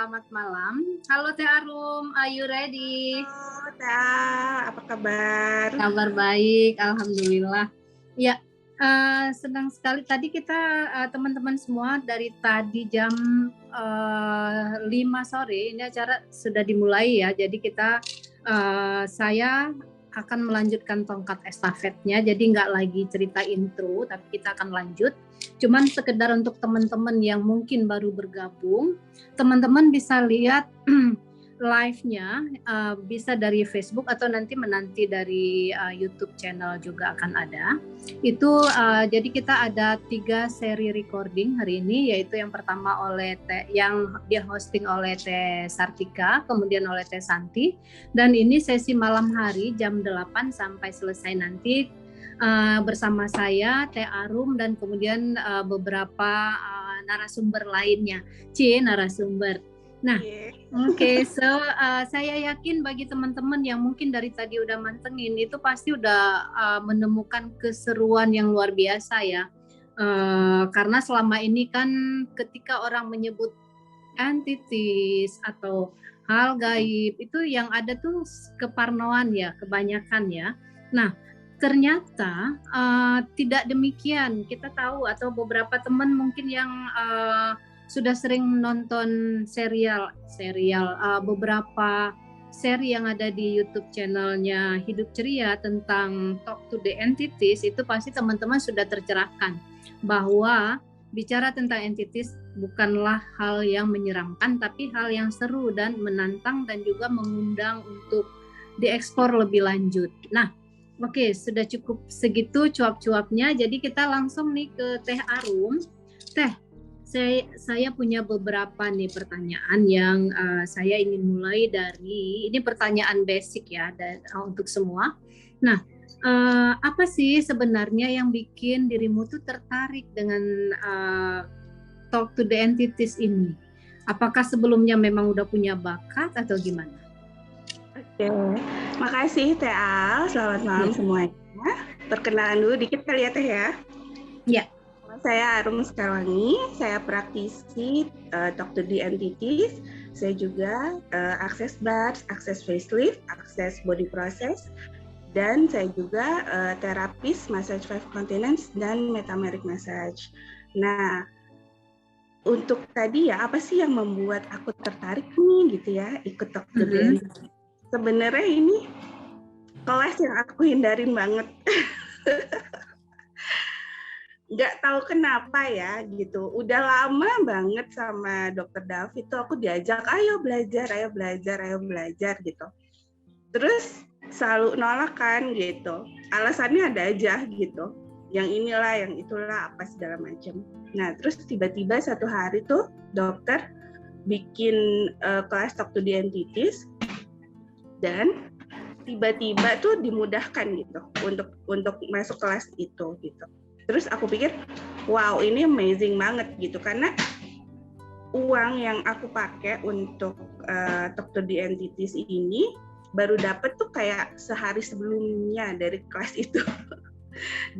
selamat malam. Halo Teh Arum, are you ready? Halo Teh, apa kabar? Kabar baik, alhamdulillah. Ya, senang sekali. Tadi kita teman-teman semua dari tadi jam 5 sore ini acara sudah dimulai ya. Jadi saya akan melanjutkan tongkat estafetnya. Jadi nggak lagi cerita intro, tapi kita akan lanjut. Cuman sekedar untuk teman-teman yang mungkin baru bergabung, teman-teman bisa lihat live-nya bisa dari Facebook atau menanti dari YouTube channel juga akan ada. Itu jadi kita ada 3 seri recording hari ini, yaitu yang pertama yang dia hosting oleh Teh Sartika, kemudian oleh Teh Santi, dan ini sesi malam hari jam 8 sampai selesai nanti bersama saya, Teh Arum, dan kemudian beberapa narasumber lainnya. Narasumber. Nah, oke, saya yakin bagi teman-teman yang mungkin dari tadi udah mantengin, itu pasti udah menemukan keseruan yang luar biasa ya. Karena selama ini kan ketika orang menyebut entities atau hal gaib, itu yang ada tuh keparnoan ya, kebanyakan ya. Nah, ternyata tidak demikian. Kita tahu atau beberapa teman mungkin yang sudah sering nonton serial beberapa seri yang ada di YouTube channelnya Hidup Ceria tentang Talk to the Entities, itu pasti teman-teman sudah tercerahkan bahwa bicara tentang entities bukanlah hal yang menyeramkan, tapi hal yang seru dan menantang dan juga mengundang untuk dieksplor lebih lanjut. Nah, oke, sudah cukup segitu cuap-cuapnya. Jadi kita langsung nih ke Teh Arum. Teh, saya punya beberapa nih pertanyaan yang saya ingin mulai dari, ini pertanyaan basic ya untuk semua. Nah, apa sih sebenarnya yang bikin dirimu tuh tertarik dengan Talk to the Entities ini? Apakah sebelumnya memang udah punya bakat atau gimana? Oke, makasih Teh Al. Selamat malam semuanya. Perkenalan dulu dikit kali ya Teh ya. Ya. Saya Arum Sekarwangi, saya praktisi Talk to the Entities. Saya juga akses bars, akses facelift, akses body process, dan saya juga terapis massage 5 continents dan metameric massage. Nah, untuk tadi ya, apa sih yang membuat aku tertarik nih gitu ya, ikut Talk to the Entities? Sebenarnya ini kelas yang aku hindarin banget. Nggak tahu kenapa ya gitu. Udah lama banget sama Dokter David tuh aku diajak, ayo belajar gitu. Terus selalu nolak kan gitu. Alasannya ada aja gitu. Yang inilah, yang itulah, apa segala macam. Nah terus tiba-tiba satu hari tuh dokter bikin kelas Talk to the Entities dan tiba-tiba tuh dimudahkan gitu untuk masuk kelas itu gitu. Terus aku pikir, wow ini amazing banget gitu, karena uang yang aku pakai untuk Talk to the Entities ini baru dapet tuh kayak sehari sebelumnya dari kelas itu.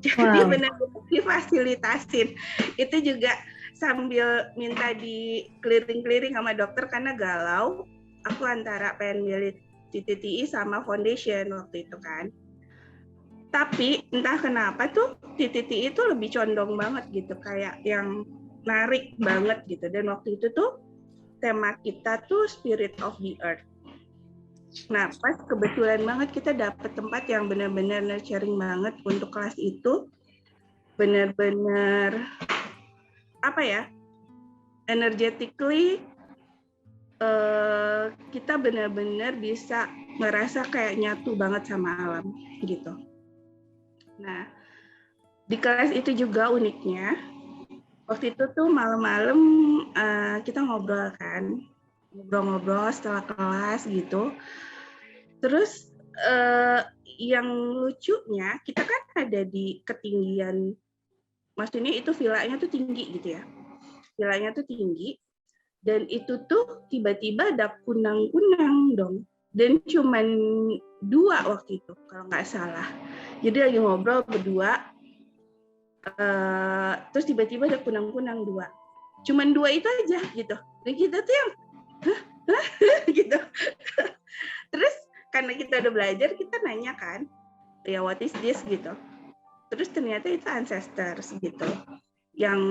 Jadi benar-benar difasilitasin. Itu juga sambil minta di clearing sama dokter karena galau. Aku antara pengen milih TTI sama foundation waktu itu kan. Tapi entah kenapa tuh TTI itu lebih condong banget gitu, kayak yang narik banget gitu. Dan waktu itu tuh tema kita tuh Spirit of the Earth. Nah, pas kebetulan banget kita dapet tempat yang benar-benar nurturing banget untuk kelas itu. Benar-benar apa ya, energetically kita benar-benar bisa ngerasa kayak nyatu banget sama alam gitu. Nah, di kelas itu juga uniknya, waktu itu tuh malam-malam kita ngobrol kan, ngobrol-ngobrol setelah kelas gitu. Terus yang lucunya, kita kan ada di ketinggian, maksudnya itu villanya tuh tinggi gitu ya. Villanya tuh tinggi, dan itu tuh tiba-tiba ada kunang-kunang dong. Dan cuman 2 waktu itu, kalau nggak salah. Jadi lagi ngobrol berdua, terus tiba-tiba ada kunang-kunang 2. Cuman 2 itu aja gitu. Dan kita tuh yang gitu. Terus karena kita udah belajar, kita nanya kan, ya what is this gitu. Terus ternyata itu ancestors gitu. Yang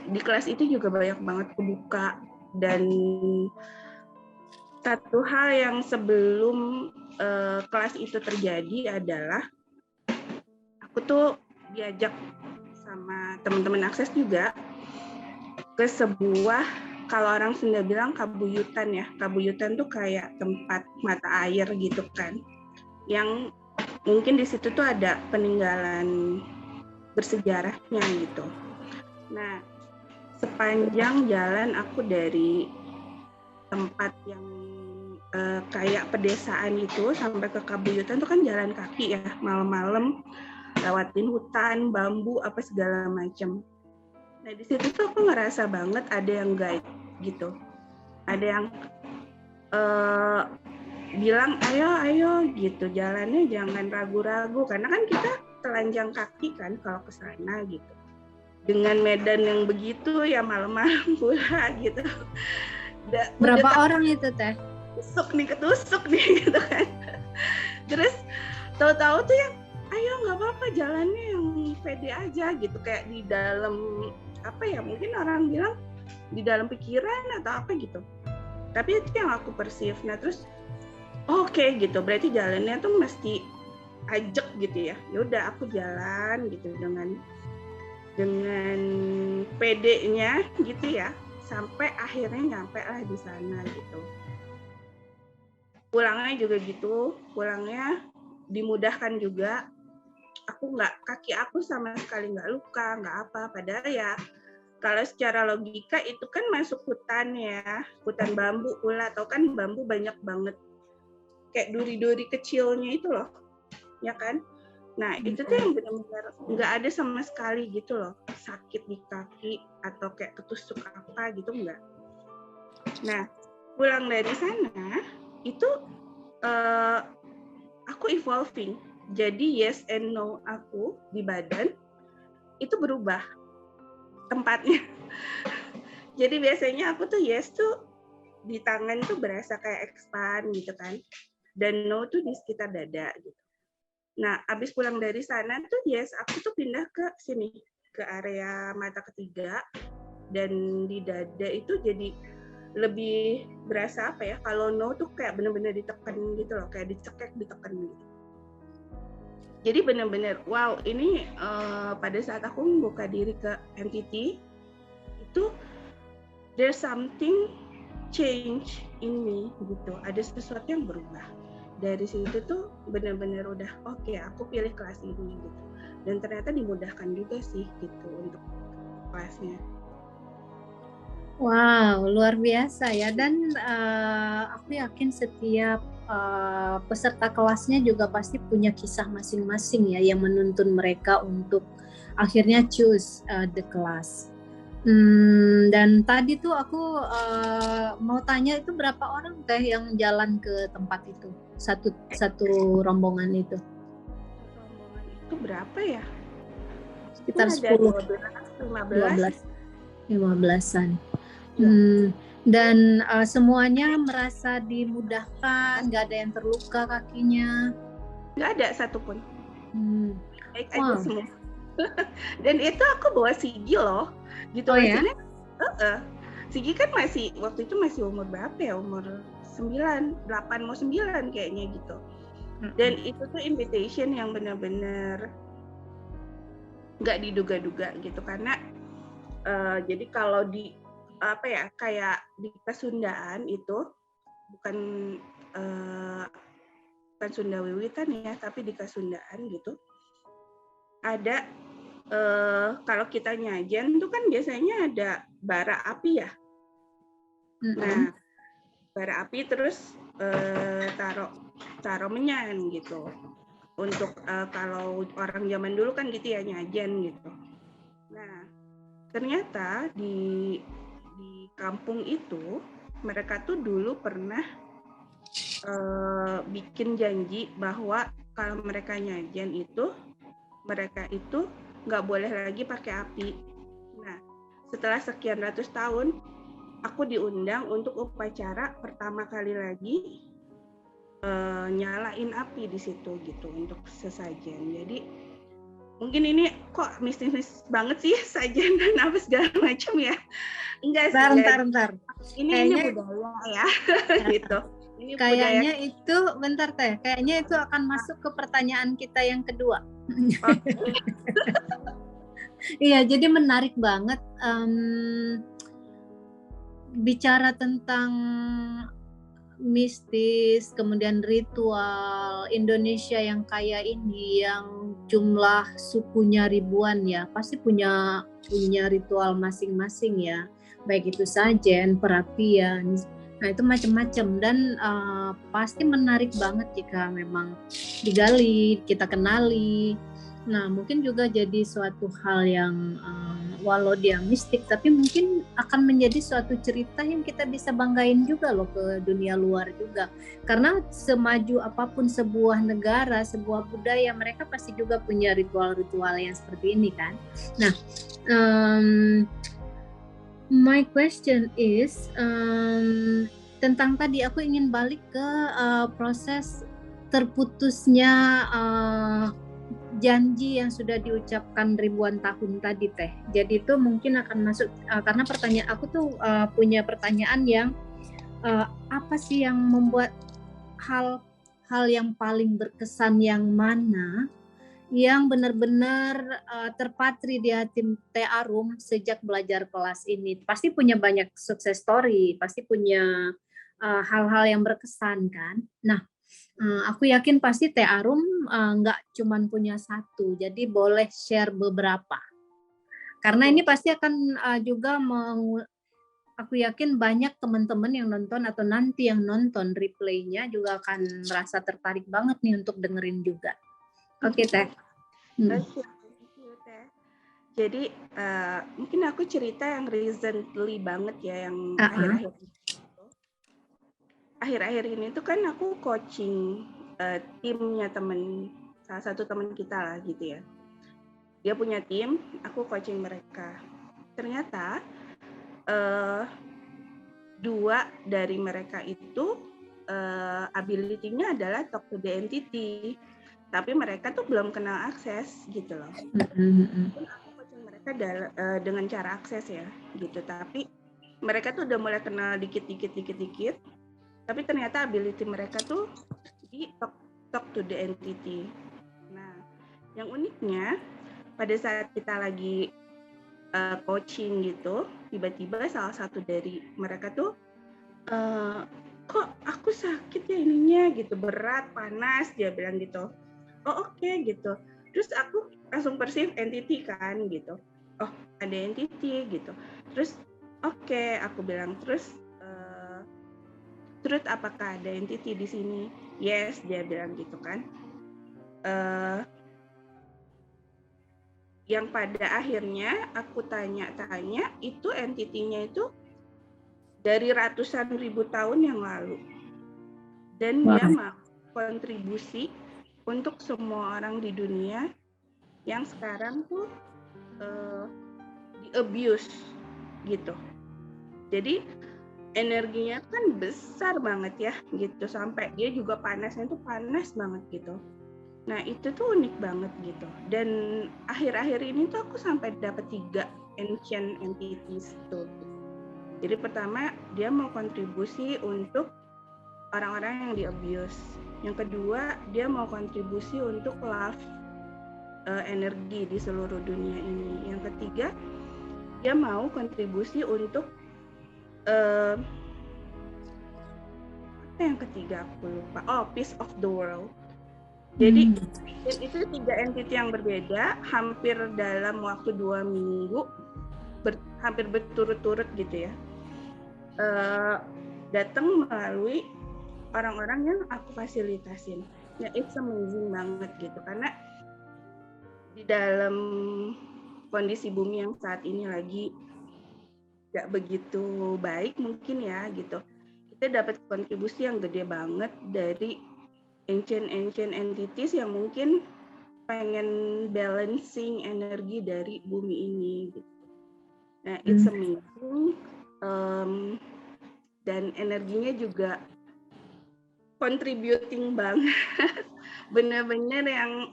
di kelas itu juga banyak banget kebuka. Dan satu hal yang sebelum kelas itu terjadi adalah aku tuh diajak sama teman-teman akses juga ke sebuah, kalau orang Sunda bilang kabuyutan ya. Kabuyutan tuh kayak tempat mata air gitu kan. Yang mungkin di situ tuh ada peninggalan bersejarahnya gitu. Nah, sepanjang jalan aku dari tempat yang kayak pedesaan itu sampai ke kabuyutan tuh kan jalan kaki ya, malam-malam lewatin hutan, bambu, apa segala macam. Nah, di situ tuh aku ngerasa banget ada yang guide gitu. Ada yang bilang ayo gitu, jalannya jangan ragu-ragu, karena kan kita telanjang kaki kan kalau ke sana gitu. Dengan medan yang begitu ya malam-malam pula gitu. Berapa orang itu Teh? Ketusuk nih gitu kan. Terus tahu-tahu tuh yang ayo nggak apa-apa, jalannya yang pede aja gitu, kayak di dalam apa ya, mungkin orang bilang di dalam pikiran atau apa gitu. Tapi itu yang aku perceive. Nah terus oke gitu, berarti jalannya tuh mesti ajak gitu ya. Ya udah aku jalan gitu dengan pedenya gitu ya, sampai akhirnya nyampe lah di sana gitu. Pulangnya juga gitu, pulangnya dimudahkan juga. Kaki aku sama sekali nggak luka, nggak apa. Padahal ya kalau secara logika itu kan masuk hutan ya, hutan bambu pula, atau kan bambu banyak banget, kayak duri-duri kecilnya itu loh, ya kan? Nah itu tuh yang benar-benar nggak ada sama sekali gitu loh, sakit di kaki atau kayak ketusuk apa gitu, nggak. Nah pulang dari sana itu aku evolving, jadi yes and no aku di badan itu berubah tempatnya. Jadi biasanya aku tuh yes tuh di tangan tuh berasa kayak expand gitu kan, dan no tuh di sekitar dada gitu. Nah abis pulang dari sana tuh yes aku tuh pindah ke sini, ke area mata ketiga, dan di dada itu jadi lebih berasa apa ya, kalau no tuh kayak bener-bener ditekan gitu loh, kayak dicekek, ditekan gitu. Jadi bener-bener wow, ini pada saat aku membuka diri ke entity itu there's something change in me gitu, ada sesuatu yang berubah. Dari situ tuh benar-benar udah oke, aku pilih kelas ini gitu, dan ternyata dimudahkan juga sih gitu untuk kelasnya. Wow, luar biasa ya. Dan aku yakin setiap peserta kelasnya juga pasti punya kisah masing-masing ya yang menuntun mereka untuk akhirnya choose the class. Dan tadi tuh aku mau tanya, itu berapa orang Teh yang jalan ke tempat itu? Satu rombongan itu. Rombongan itu berapa ya? Sekitar 15-an. Dan semuanya merasa dimudahkan, nggak ada yang terluka kakinya? Nggak ada satupun. Baik aja Wow. semua. Dan itu aku bawa Sigi loh, gitu. Oh ya? Sigi kan waktu itu masih umur berapa ya? Umur 8 mau 9 kayaknya gitu. Dan itu tuh invitation yang benar-benar nggak diduga-duga gitu, karena jadi kalau di apa ya, kayak di Kesundaan itu bukan Sunda Wiwitan ya, tapi di Kesundaan gitu ada kalau kita nyajian itu kan biasanya ada bara api ya. Nah bara api terus taruh menyan gitu, untuk kalau orang zaman dulu kan gitu ya, nyajian gitu. Nah ternyata di kampung itu mereka tuh dulu pernah bikin janji bahwa kalau mereka nyajian itu, mereka itu nggak boleh lagi pakai api. Nah setelah sekian ratus tahun aku diundang untuk upacara pertama kali lagi nyalain api di situ gitu untuk sesajen. Jadi mungkin ini kok mistis banget sih sajen dan apa segala macam ya. Enggak sih. Bentar. Ini budaya ya gitu. Ini kayaknya budaya. itu bentar Teh. Kayaknya itu akan masuk ke pertanyaan kita yang kedua. Iya, jadi menarik banget bicara tentang mistis, kemudian ritual Indonesia yang kaya ini, yang jumlah sukunya ribuan ya, pasti punya ritual masing-masing ya, baik itu sajen, perapian, nah itu macam-macam dan pasti menarik banget jika memang digali, kita kenali. Nah, mungkin juga jadi suatu hal yang walau dia mistik, tapi mungkin akan menjadi suatu cerita yang kita bisa banggain juga loh ke dunia luar juga. Karena semaju apapun sebuah negara, sebuah budaya, mereka pasti juga punya ritual-ritual yang seperti ini kan. Nah, my question is tentang tadi aku ingin balik ke proses terputusnya janji yang sudah diucapkan ribuan tahun tadi Teh. Jadi itu mungkin akan masuk karena pertanyaan aku tuh punya pertanyaan yang apa sih yang membuat hal yang paling berkesan yang mana yang benar-benar terpatri di hati Teh Arum sejak belajar kelas ini. Pasti punya banyak sukses story, pasti punya hal-hal yang berkesan kan. Nah, aku yakin pasti Teh Arum nggak cuma punya satu, jadi boleh share beberapa. Karena ini pasti akan juga aku yakin banyak teman-teman yang nonton atau nanti yang nonton replaynya juga akan merasa tertarik banget nih untuk dengerin juga. Oke, Teh. Jadi mungkin aku cerita yang recently banget ya, yang akhir-akhir ini tuh kan aku coaching timnya salah satu teman kita lah gitu ya. Dia punya tim, aku coaching mereka. Ternyata 2 dari mereka itu ability-nya adalah talk to the entity, tapi mereka tuh belum kenal akses gitu loh. Aku coaching mereka dengan cara akses ya gitu, tapi mereka tuh udah mulai kenal dikit-dikit. Tapi ternyata ability mereka tuh di talk to the entity. Nah, yang uniknya pada saat kita lagi coaching gitu, tiba-tiba salah satu dari mereka tuh kok aku sakit ya ininya gitu, berat, panas, dia bilang gitu. Oh oke gitu. Terus aku langsung perceive entity kan gitu. Oh ada entity gitu. Terus oke, aku bilang terus apakah ada entity di sini? Yes, dia bilang gitu kan. Yang pada akhirnya aku tanya-tanya, itu entity-nya itu dari ratusan ribu tahun yang lalu. Dan dia mau kontribusi untuk semua orang di dunia yang sekarang tuh di abuse gitu. Jadi energinya kan besar banget ya gitu, sampai dia juga panasnya tuh panas banget gitu. Nah itu tuh unik banget gitu. Dan akhir-akhir ini tuh aku sampai dapat 3 ancient entities tuh. Jadi pertama dia mau kontribusi untuk orang-orang yang di abuse. Yang kedua dia mau kontribusi untuk love energi di seluruh dunia ini. Yang ketiga dia mau kontribusi untuk apa yang ketiga aku lupa. Peace of the world. Jadi itu 3 entity yang berbeda, hampir dalam waktu 2 minggu, hampir berturut-turut gitu ya. Datang melalui orang-orang yang aku fasilitasin. Ya it's amazing banget gitu, karena di dalam kondisi bumi yang saat ini lagi gak begitu baik mungkin ya gitu, kita dapat kontribusi yang gede banget dari ancient entities yang mungkin pengen balancing energi dari bumi ini gitu. Nah it's amazing. dan energinya juga contributing banget, bener-bener yang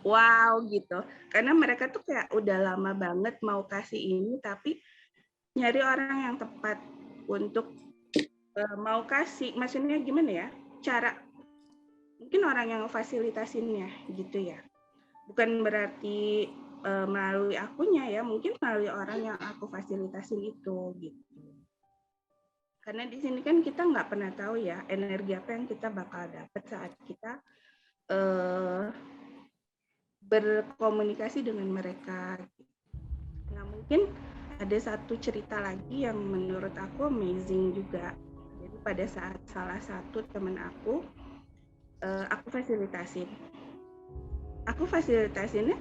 wow gitu. Karena mereka tuh kayak udah lama banget mau kasih ini, tapi nyari orang yang tepat untuk mau kasih. Maksudnya gimana ya? Cara mungkin orang yang fasilitasinnya gitu ya. Bukan berarti melalui akunya ya, mungkin melalui orang yang aku fasilitasin itu gitu. Karena di sini kan kita nggak pernah tahu ya energi apa yang kita bakal dapat saat kita berkomunikasi dengan mereka. Nah mungkin ada satu cerita lagi yang menurut aku amazing juga. Jadi pada saat salah satu teman aku fasilitasin. Aku fasilitasinnya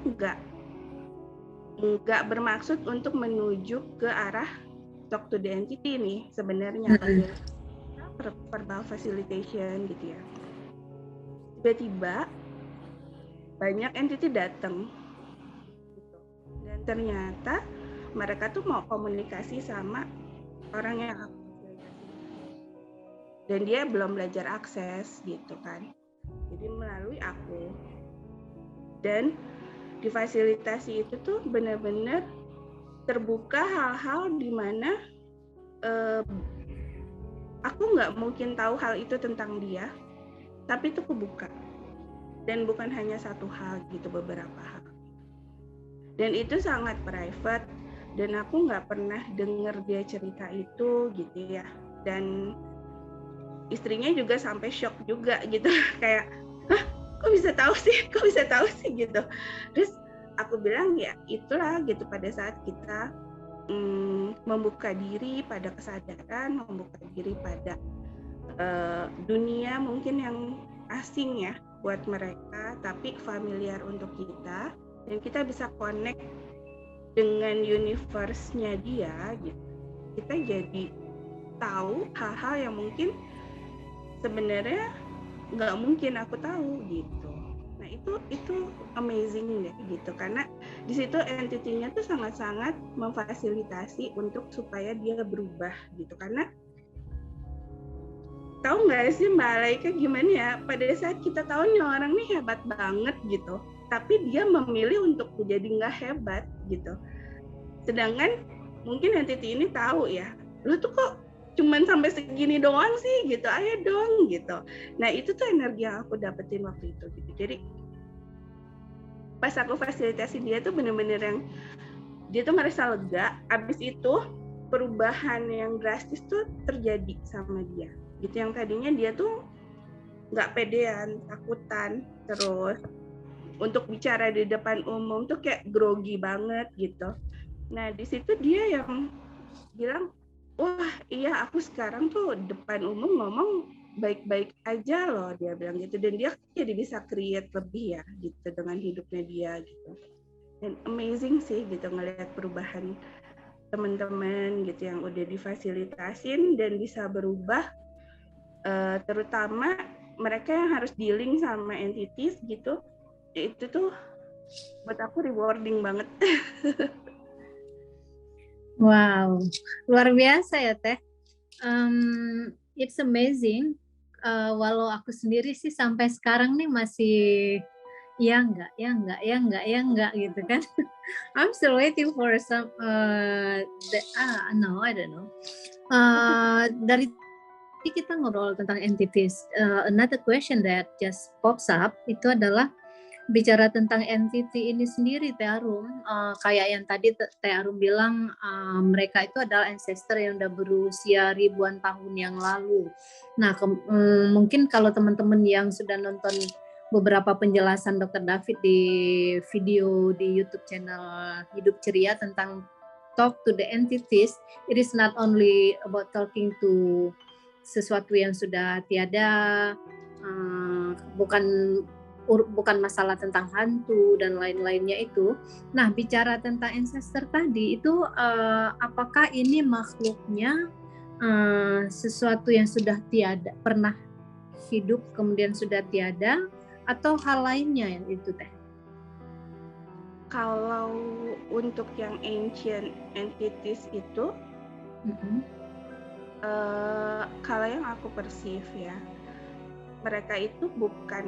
nggak bermaksud untuk menuju ke arah talk to the entity nih sebenarnya verbal facilitation gitu ya. Tiba-tiba banyak entity datang gitu. Dan ternyata mereka tuh mau komunikasi sama orang yang aku fasilitasi. Dan dia belum belajar akses gitu kan. Jadi melalui aku. Dan di fasilitasi itu tuh benar-benar terbuka hal-hal di mana aku nggak mungkin tahu hal itu tentang dia, tapi itu kebuka. Dan bukan hanya satu hal gitu, beberapa hal. Dan itu sangat private, dan aku nggak pernah dengar dia cerita itu gitu ya. Dan istrinya juga sampai shock juga gitu, kayak, hah kok bisa tahu sih, gitu. Terus aku bilang ya itulah gitu, pada saat kita membuka diri pada kesadaran, membuka diri pada dunia mungkin yang asing ya buat mereka, tapi familiar untuk kita, dan kita bisa connect dengan universe-nya dia gitu. Kita jadi tahu hal-hal yang mungkin sebenarnya nggak mungkin aku tahu gitu. Nah itu amazing deh gitu, karena di situ entity-nya tuh sangat-sangat memfasilitasi untuk supaya dia berubah gitu. Karena tahu nggak sih Mbak Alaika gimana ya, pada saat kita tahu nih orang nih hebat banget gitu, tapi dia memilih untuk jadi nggak hebat gitu. Sedangkan mungkin entity ini tahu ya, lu tuh kok cuman sampai segini doang sih gitu, ayo dong gitu. Nah itu tuh energi yang aku dapetin waktu itu gitu. Jadi pas aku fasilitasi dia tuh bener-bener yang dia tuh merasa lega. Abis itu perubahan yang drastis tuh terjadi sama dia gitu. Yang tadinya dia tuh nggak pedean, takutan, terus untuk bicara di depan umum tuh kayak grogi banget gitu. Nah di situ dia yang bilang, wah iya aku sekarang tuh depan umum ngomong baik-baik aja loh, dia bilang gitu. Dan dia jadi bisa create lebih ya gitu dengan hidupnya dia gitu. Dan amazing sih gitu ngelihat perubahan teman-teman gitu yang udah difasilitasin dan bisa berubah, terutama mereka yang harus dealing sama entities gitu. Itu tuh buat aku rewarding banget. Wow, luar biasa ya Teh. It's amazing. Walau aku sendiri sih sampai sekarang nih masih ya enggak gitu kan. I'm still waiting for some no, I don't know. Dari kita ngobrol tentang entities, another question that just pops up itu adalah bicara tentang entity ini sendiri, Teh Arum, kayak yang tadi Teh Arum bilang, mereka itu adalah ancestor yang udah berusia ribuan tahun yang lalu. Nah, mungkin kalau teman-teman yang sudah nonton beberapa penjelasan Dr. David di video di YouTube channel Hidup Ceria tentang talk to the entities, it is not only about talking to sesuatu yang sudah tiada, bukan masalah tentang hantu dan lain-lainnya itu. Nah, bicara tentang ancestor tadi itu, apakah ini makhluknya sesuatu yang sudah tiada, pernah hidup kemudian sudah tiada, atau hal lainnya yang itu Teh? Kalau untuk yang ancient entities itu, Kalau yang aku perceive ya, mereka itu bukan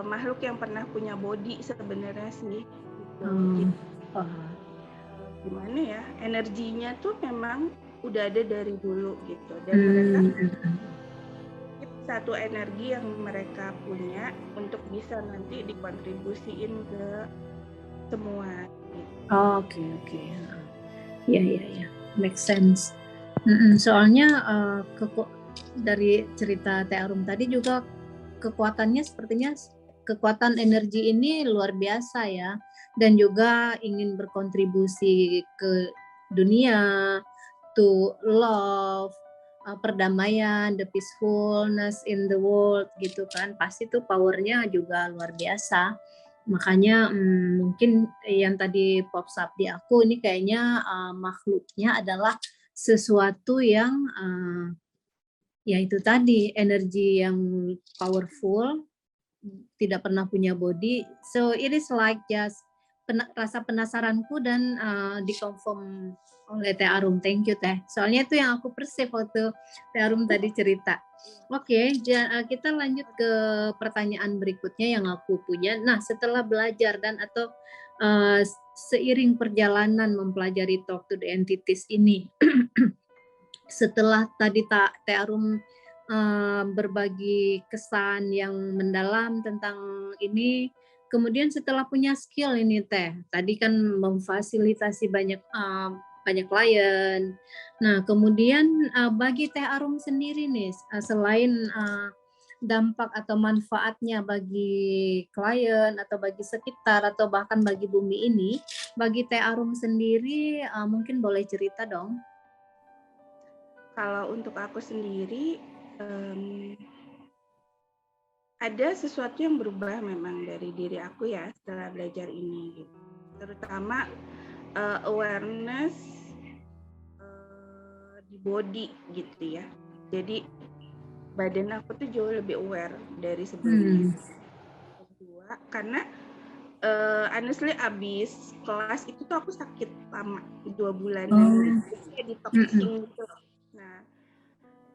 makhluk yang pernah punya body sebenarnya sih. Gitu. Jadi, gimana ya, energinya tuh memang udah ada dari dulu gitu, dan mereka satu energi yang mereka punya untuk bisa nanti dikontribusiin ke semua. Gitu. Oke. Ya, make sense. Soalnya dari cerita Teh Arum tadi juga kekuatannya sepertinya kekuatan energi ini luar biasa ya, dan juga ingin berkontribusi ke dunia, to love, perdamaian, the peacefulness in the world gitu kan, pasti tuh powernya juga luar biasa. Makanya mungkin yang tadi pops up di aku ini kayaknya makhluknya adalah sesuatu yang ya itu tadi, energi yang powerful, tidak pernah punya body. So it is like just rasa penasaranku dan dikonfirm oleh Teh Arum. Thank you Teh. Soalnya itu yang aku perceive waktu Teh Arum tadi cerita. Oke, kita lanjut ke pertanyaan berikutnya yang aku punya. Nah, setelah belajar dan atau seiring perjalanan mempelajari Talk to the Entities ini, setelah tadi Teh Arum berbagi kesan yang mendalam tentang ini, kemudian setelah punya skill ini Teh, tadi kan memfasilitasi banyak klien. Nah, kemudian bagi Teh Arum sendiri nih, selain dampak atau manfaatnya bagi klien atau bagi sekitar atau bahkan bagi bumi ini, bagi Teh Arum sendiri mungkin boleh cerita dong. Kalau untuk aku sendiri, ada sesuatu yang berubah memang dari diri aku ya setelah belajar ini, gitu. Terutama awareness di body gitu ya. Jadi badan aku tuh jauh lebih aware dari sebelumnya. Kedua, karena honestly abis kelas itu tuh aku sakit lama 2 bulanan gitu, kayak detoxing gitu. Nah,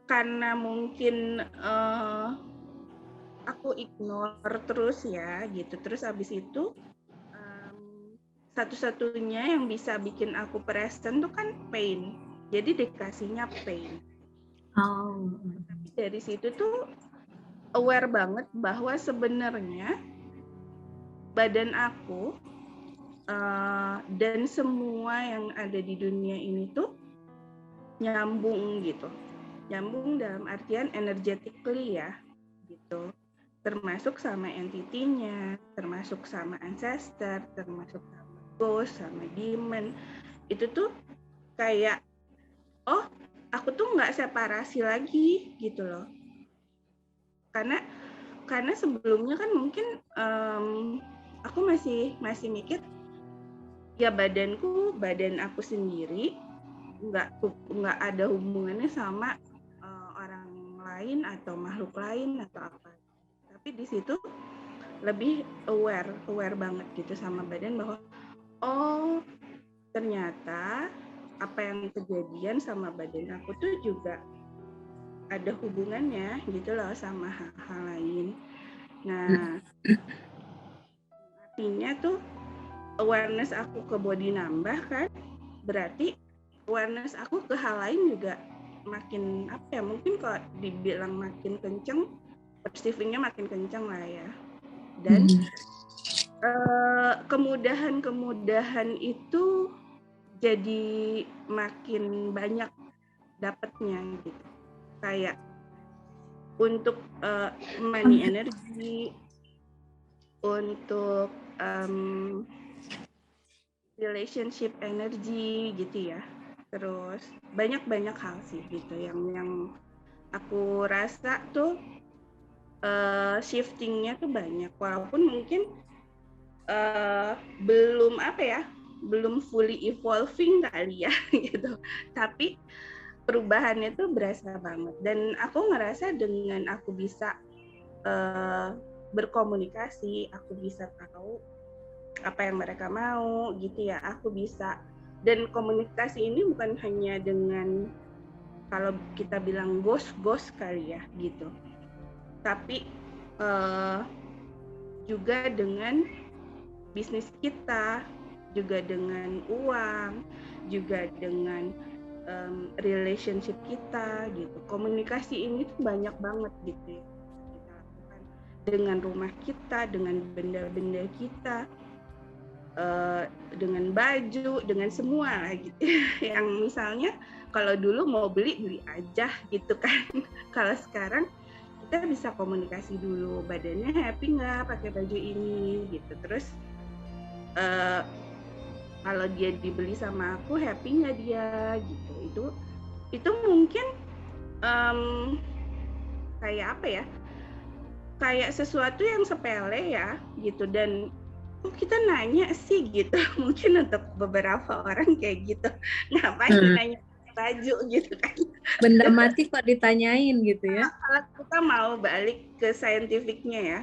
karena mungkin aku ignore terus ya gitu, terus abis itu satu-satunya yang bisa bikin aku present tuh kan pain, jadi dikasihnya pain. Tapi dari situ tuh aware banget bahwa sebenarnya badan aku dan semua yang ada di dunia ini tuh nyambung gitu, nyambung dalam artian energetically ya gitu, termasuk sama entity-nya, termasuk sama ancestor, termasuk sama ghost, sama demon. Itu tuh kayak, oh aku tuh nggak separasi lagi gitu loh. Karena sebelumnya kan mungkin aku masih mikir ya badan aku sendiri, nggak ada hubungannya sama orang lain atau makhluk lain atau apa. Tapi di situ lebih aware banget gitu sama badan, bahwa oh ternyata apa yang kejadian sama badan aku tuh juga ada hubungannya gitu loh sama hal-hal lain. Nah, artinya tuh awareness aku ke body nambah kan, berarti awareness aku ke hal lain juga makin apa ya, mungkin kalau dibilang makin kenceng, perceivingnya makin kenceng lah ya. Dan kemudahan itu jadi makin banyak dapatnya gitu. Kayak untuk money energy, untuk relationship energy gitu ya. Terus banyak hal sih gitu yang aku rasa tuh shiftingnya tuh banyak, walaupun mungkin belum fully evolving kali ya gitu, tapi perubahannya tuh berasa banget. Dan aku ngerasa dengan aku bisa berkomunikasi, aku bisa tahu apa yang mereka mau gitu ya, aku bisa. Dan komunikasi ini bukan hanya dengan kalau kita bilang ghost kali ya gitu. Tapi juga dengan bisnis kita, juga dengan uang, juga dengan relationship kita gitu. Komunikasi ini tuh banyak banget gitu ya kita lakukan dengan rumah kita, dengan benda-benda kita, dengan baju, dengan semua lah gitu. Yang misalnya kalau dulu mau beli aja gitu kan. Kalau sekarang kita bisa komunikasi dulu, badannya happy nggak pakai baju ini gitu. Terus kalau dia dibeli sama aku, happy nggak dia gitu. Itu mungkin kayak apa ya, kayak sesuatu yang sepele ya gitu, dan kok kita nanya sih gitu. Mungkin untuk beberapa orang kayak gitu, ngapain nanya baju gitu kan. Benda mati kok ditanyain gitu ya. Kalau kita mau balik ke scientificnya ya,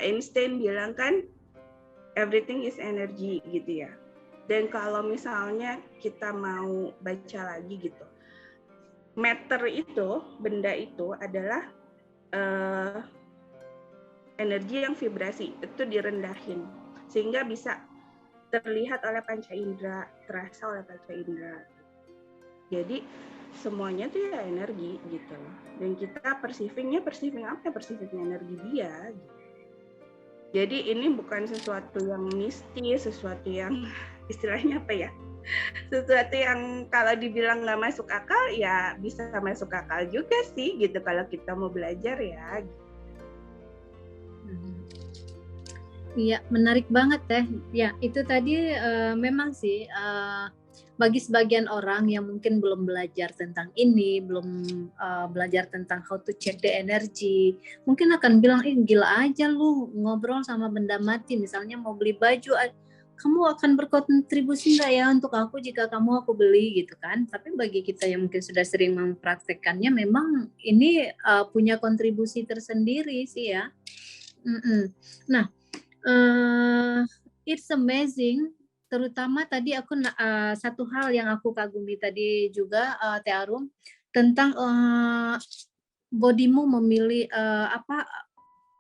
Einstein bilang kan everything is energy gitu ya. Dan kalau misalnya kita mau baca lagi gitu, matter itu, benda itu adalah energi yang vibrasi, itu direndahin sehingga bisa terlihat oleh panca indera, terasa oleh panca indera. Jadi semuanya tuh ya energi gitu. Dan kita perceiving apa? Perceiving energi dia gitu. Jadi ini bukan sesuatu yang mistis, sesuatu yang istilahnya apa ya? Sesuatu yang kalau dibilang nggak masuk akal, ya bisa masuk akal juga sih gitu kalau kita mau belajar ya. Iya, menarik banget teh. Ya, itu tadi memang sih bagi sebagian orang yang mungkin belum belajar tentang ini, belum belajar tentang how to check the energy, mungkin akan bilang, gila aja lu ngobrol sama benda mati, misalnya mau beli baju, kamu akan berkontribusi nggak ya untuk aku jika aku beli gitu kan. Tapi bagi kita yang mungkin sudah sering mempraktekkannya, memang ini punya kontribusi tersendiri sih ya. Nah, it's amazing, terutama tadi aku satu hal yang aku kagumi tadi juga Teh Arum, tentang bodymu memilih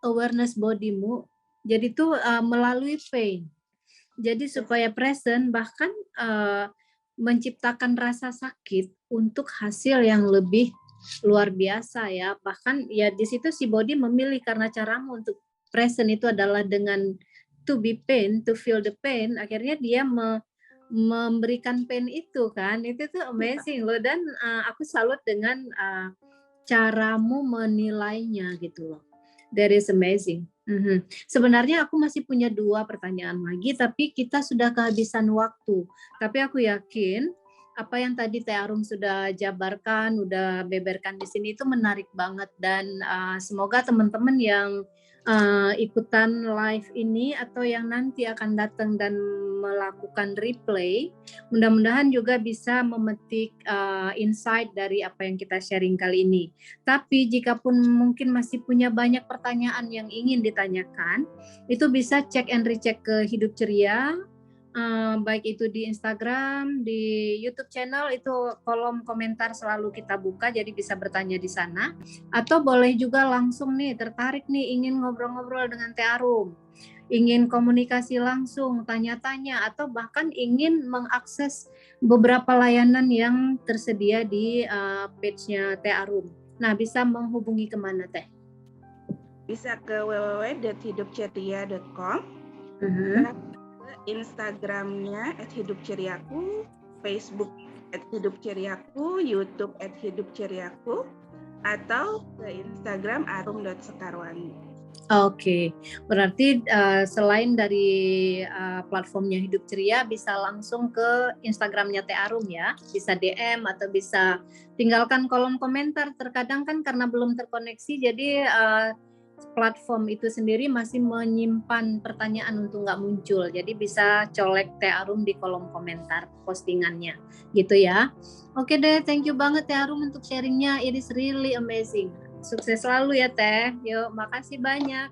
awareness bodymu, jadi tuh melalui pain, jadi supaya present, bahkan menciptakan rasa sakit untuk hasil yang lebih luar biasa ya. Bahkan ya di situ si body memilih, karena caramu untuk present itu adalah dengan to be pain, to feel the pain, akhirnya dia memberikan pain itu kan. Itu tuh amazing loh, dan aku salut dengan caramu menilainya gitu loh. That is amazing. Sebenarnya aku masih punya 2 pertanyaan lagi, tapi kita sudah kehabisan waktu. Tapi aku yakin apa yang tadi Teh Arum sudah jabarkan, udah beberkan di sini itu menarik banget, dan semoga teman-teman yang ikutan live ini atau yang nanti akan datang dan melakukan replay, mudah-mudahan juga bisa memetik insight dari apa yang kita sharing kali ini. Tapi jika pun mungkin masih punya banyak pertanyaan yang ingin ditanyakan, itu bisa cek and recheck ke Hidup Ceria, baik itu di Instagram, di YouTube channel, itu kolom komentar selalu kita buka, jadi bisa bertanya di sana. Atau boleh juga langsung nih, tertarik nih ingin ngobrol-ngobrol dengan Teh Arum, ingin komunikasi langsung, tanya-tanya, atau bahkan ingin mengakses beberapa layanan yang tersedia di page-nya Teh Arum. Nah, bisa menghubungi kemana Teh? Bisa ke www.hidupceria.com, Instagramnya @hidupceriaku, Facebook @hidupceriaku, YouTube @hidupceriaku, atau ke Instagram arum.sekarwangi. Oke, berarti selain dari platformnya Hidup Ceria, bisa langsung ke Instagramnya Teh Arum ya, bisa DM atau bisa tinggalkan kolom komentar. Terkadang kan karena belum terkoneksi, jadi platform itu sendiri masih menyimpan pertanyaan untuk nggak muncul. Jadi bisa colek Teh Arum di kolom komentar postingannya, gitu ya. Oke deh, thank you banget Teh Arum untuk sharingnya. It is really amazing. Sukses selalu ya Teh. Yuk, makasih banyak.